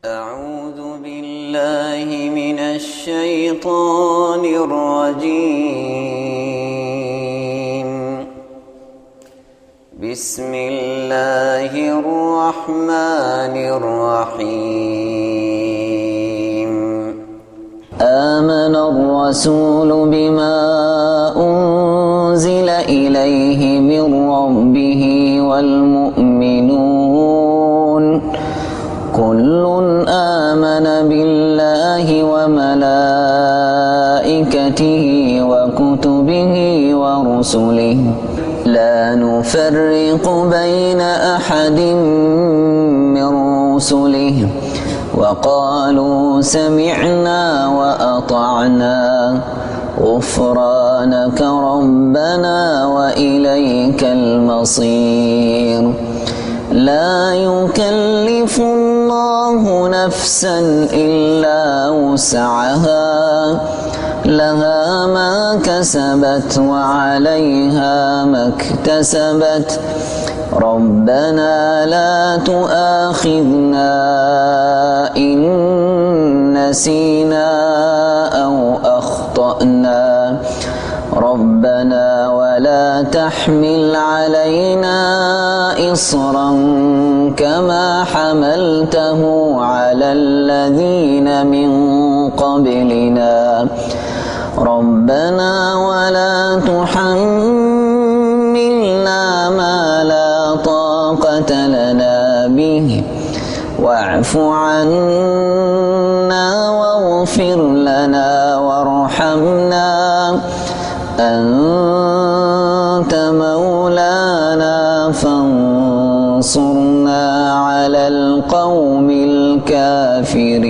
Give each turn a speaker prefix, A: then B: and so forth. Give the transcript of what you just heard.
A: أعوذ بالله من الشيطان الرجيم. بسم الله الرحمن الرحيم. آمن الرسول بما أنزل إليه من ربه والمؤمنون كل آمن بالله وملائكته وكتبه ورسله لا نفرق بين أحد من رسله وقالوا سمعنا وأطعنا غفرانك ربنا وإليك المصير. لا يكلف الله نفسا إلا وسعها لها ما كسبت وعليها ما اكتسبت ربنا لا تؤاخذنا إن نسينا أو أخطأنا ربنا ولا تحمل علينا إصرا كما حملته على الذين من قبلنا ربنا ولا تحملنا ما لا طاقة لنا به واعف عنا واغفر لنا وارحمنا أنت مولانا فانصرنا على القوم الكافرين.